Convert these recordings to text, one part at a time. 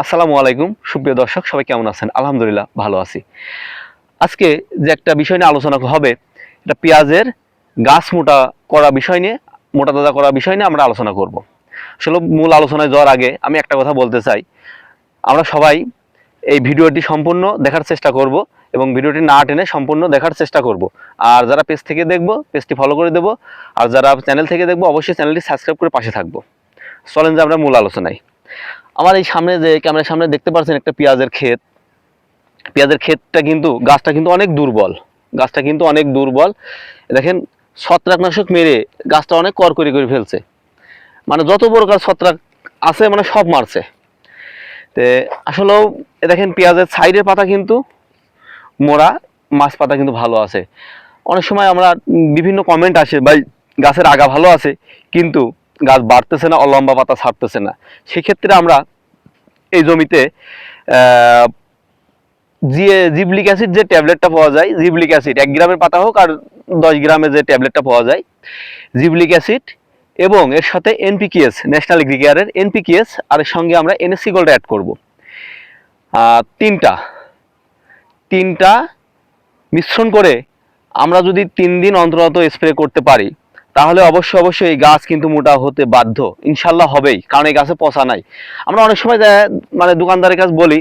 আসসালামু আলাইকুম সুপ্রিয় দর্শক, সবাই কেমন আছেন? আলহামদুলিল্লাহ ভালো আছি। আজকে যে একটা বিষয় নিয়ে আলোচনা হবে, এটা পেঁয়াজের গাছ মোটা তাজা করা বিষয় নিয়ে আমরা আলোচনা করব। আসলে মূল আলোচনায় যাওয়ার আগে আমি একটা কথা বলতে চাই, আমরা সবাই এই ভিডিওটি সম্পূর্ণ দেখার চেষ্টা করব এবং ভিডিওটি না টেনে সম্পূর্ণ দেখার চেষ্টা করব। আর যারা পেজ থেকে দেখবো পেজটি ফলো করে দেবো, আর যারা চ্যানেল থেকে দেখবো অবশ্যই চ্যানেলটি সাবস্ক্রাইব করে পাশে থাকবো। চলেন যে আমরা মূল আলোচনায়। আমার এই সামনে যে ক্যামেরার সামনে দেখতে পাচ্ছেন একটা পেঁয়াজের ক্ষেত। পেঁয়াজের ক্ষেতটা কিন্তু গাছটা কিন্তু অনেক দুর্বল। দেখেন, ছত্রাকনাশক মেরে গাছটা অনেক করকরি করে ফেলছে, মানে যত প্রকার ছত্রাক আছে মানে সব মারছে। তে আসলেও দেখেন পেঁয়াজের সাইডের পাতা কিন্তু মোড়া, মাছ পাতা কিন্তু ভালো আছে। অনেক সময় আমরা বিভিন্ন কমেন্ট আসে, ভাই গাছের আগা ভালো আছে কিন্তু গাছ বাড়তেছে না, অলম্বা পাতা ছাড়তেছে না। সেক্ষেত্রে আমরা এই জমিতে জিবলিক অ্যাসিড যে ট্যাবলেটটা পাওয়া যায়, জিবলিক অ্যাসিড 1 গ্রামের পাতা হোক আর 10 গ্রামে যে ট্যাবলেটটা পাওয়া যায়, জিবলিক অ্যাসিড এবং এর সাথে এনপিকেএস, ন্যাশনাল এগ্রিকেয়ারের এনপিকেএস, আর এর সঙ্গে আমরা এনএসসি গোল্ড অ্যাড করব। তিনটা তিনটা মিশ্রণ করে আমরা যদি 3 দিন অন্তর স্প্রে করতে পারি, তাহলে অবশ্যই এই গাছ কিন্তু মোটা হতে বাধ্য, ইনশাল্লাহ হবেই, কারণ এই গাছে পচা নাই। আমরা অনেক সময় মানে দোকানদারের কাছে বলি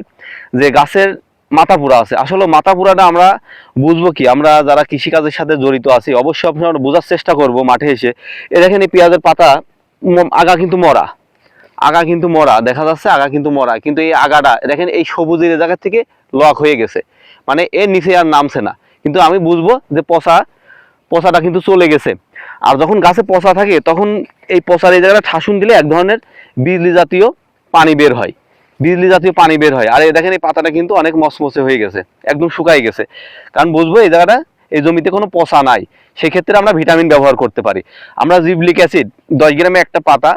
যে গাছের মাথা পুরা আছে। আসলে মাথা পুরাটা আমরা বুঝবো কি, আমরা যারা কৃষিকাজের সাথে জড়িত আছি অবশ্যই আমরা বোঝার চেষ্টা করব মাঠে এসে। এ দেখেন, এই পেঁয়াজের পাতা আগা কিন্তু মরা দেখা যাচ্ছে, আগা কিন্তু মরা, কিন্তু এই আগাটা দেখেন এই সবুজের জায়গা থেকে লক হয়ে গেছে, মানে এর নিচে আর নামছে না। কিন্তু আমি বুঝবো যে পচাটা কিন্তু চলে গেছে। আর যখন গাছে পচা থাকে তখন এই পচার এই জায়গাটা ঠাসুন দিলে এক ধরনের বিজলি জাতীয় পানি বের হয়। আর এই দেখেন এই পাতাটা কিন্তু অনেক মচমচে হয়ে গেছে, একদম শুকাই গেছে। কারণ বুঝবো এই জায়গাটা, এই জমিতে কোনো পচা নাই। সেক্ষেত্রে আমরা ভিটামিন ব্যবহার করতে পারি। আমরা জিবলিক অ্যাসিড 10 গ্রামে একটা পাতা,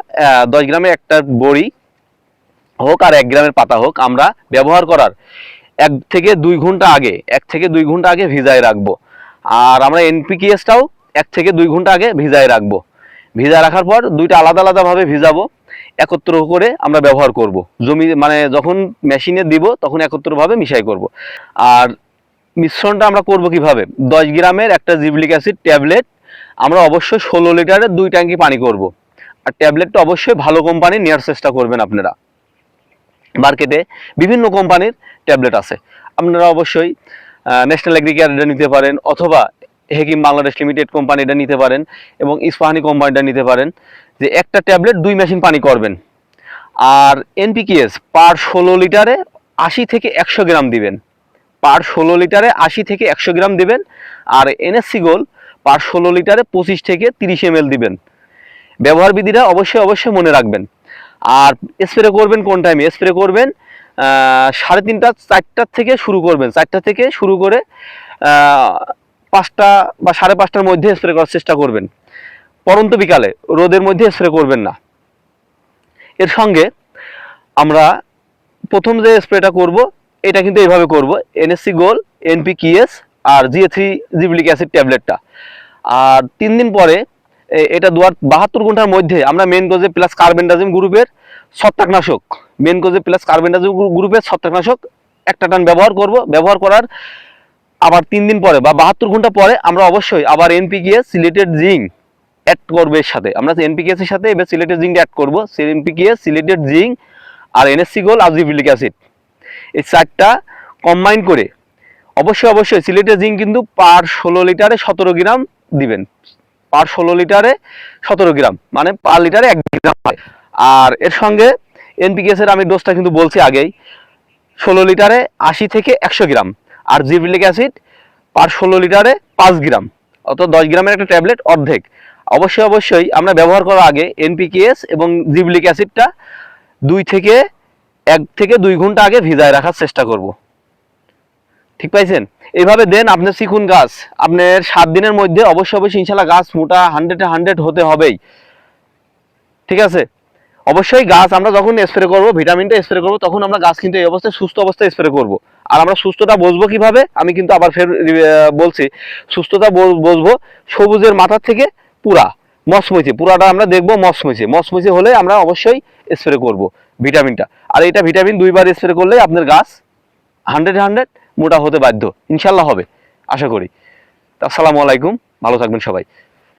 10 গ্রামে একটা বড়ি হোক আর 1 গ্রামের পাতা হোক, আমরা ব্যবহার করার 1 থেকে 2 ঘন্টা আগে ভিজায় রাখবো। আর আমরা এনপিকেএসটাও 1 থেকে 2 ঘন্টা আগে ভিজায় রাখবো। ভিজায় রাখার পর দুইটা আলাদাভাবে ভিজাবো, একত্র করে আমরা ব্যবহার করব। জমি মানে যখন মেশিনে দিব তখন একত্রভাবে মিশাই করব। আর মিশ্রণটা আমরা করব কিভাবে? 10 গ্রামের একটা জিবলিক অ্যাসিড ট্যাবলেট আমরা অবশ্যই 16 লিটারের 2 ট্যাঙ্কি পানি করব। আর ট্যাবলেটটা অবশ্যই ভালো কোম্পানি নেওয়ার চেষ্টা করবেন আপনারা। মার্কেটে বিভিন্ন কোম্পানির ট্যাবলেট আছে, আপনারা অবশ্যই ন্যাশনাল এগ্রিকেয়ার এটা নিতে পারেন, অথবা হেকিম বাংলাদেশ লিমিটেড কোম্পানি এটা নিতে পারেন, এবং ইস্পাহানি কোম্পানিটা নিতে পারেন। যে একটা ট্যাবলেট 2 মেশিন পানি করবেন। আর এনপিকেএস পার 16 লিটারে 80 থেকে 100 গ্রাম দিবেন। আর এনএসসি গোল পার 16 লিটারে 25 থেকে 30 ml দিবেন। ব্যবহার বিধিটা অবশ্যই মনে রাখবেন। আর স্প্রে করবেন কোন টাইমে? স্প্রে করবেন 3:30 4টার থেকে শুরু করবেন, 4টা থেকে শুরু করে 5টা বা 5:30টার মধ্যে স্প্রে করার চেষ্টা করবেন। পরন্ত বিকালে রোদের মধ্যে স্প্রে করবেন না। এর সঙ্গে আমরা প্রথম যে স্প্রেটা করব এটা কিন্তু এইভাবে করব, এনএসসি গোল, এনপিকেএস আর জিএ3 জিবলিক অ্যাসিড ট্যাবলেটটা। আর 3 দিন পরে এটা 72 ঘন্টার মধ্যে আমরা মেনকোজেব প্লাস কার্বেন্ডাজিম গ্রুপের ছত্রাকনাশক একটা টান ব্যবহার করব। ব্যবহার করার আবার 3 দিন পরে বা 72 ঘন্টা পরে আমরা অবশ্যই আবার এনপিকেএস সিলেটেড জিঙ্ক অ্যাড করবো। এর সাথে আমরা এনপিকেএস এর সাথে এবার সিলেটেড জিঙ্ক অ্যাড করবো। এনপিকেএস, সিলেটেড জিঙ্ক আর এনএসসি গোল আর জিবলিক অ্যাসিড, এই 4টা কম্বাইন করে অবশ্যই সিলেটেড জিঙ্ক কিন্তু পার 16 লিটারে 17 গ্রাম দিবেন। পার 16 লিটারে 17 গ্রাম মানে পার লিটারে 1 গ্রাম হয়। আর এর সঙ্গে এনপিকেএস এর আমি ডোজটা কিন্তু বলছি আগেই, 16 লিটারে 80 থেকে 100 গ্রাম। আর জিবলিক অ্যাসিড পার 16 লিটারে 5 গ্রাম, অর্থাৎ 10 গ্রামের একটা ট্যাবলেট অর্ধেক। অবশ্যই আমরা ব্যবহার করার আগে এনপিকেএস এবং জিবলিক অ্যাসিডটা 1 থেকে 2 ঘন্টা আগে ভিজায় রাখার চেষ্টা করব। ঠিক পাইছেন? এইভাবে দেন আপনার শিখুন গাছ, আপনার 7 দিনের মধ্যে অবশ্যই ইনশাল্লাহ গাছ মোটা 100 হতে হবেই। ঠিক আছে? অবশ্যই গাছ আমরা যখন স্প্রে করব, ভিটামিনটা স্প্রে করব, তখন আমরা গাছ কিন্তু এই অবস্থায় সুস্থ অবস্থায় স্প্রে করব। আর আমরা সুস্থতা বুঝবো কিভাবে? আমি কিন্তু আবার ফের বলছি, সুস্থতা বুঝবো সবুজের মাথা থেকে পুরাটা আমরা দেখবো মচমচে হলে আমরা অবশ্যই স্প্রে করব ভিটামিনটা। আর এটা ভিটামিন 2বার স্প্রে করলে আপনার গাছ 100 মোটা হতে বাধ্য, ইনশাল্লাহ হবে আশা করি। আসসালামু আলাইকুম, ভালো থাকবেন সবাই।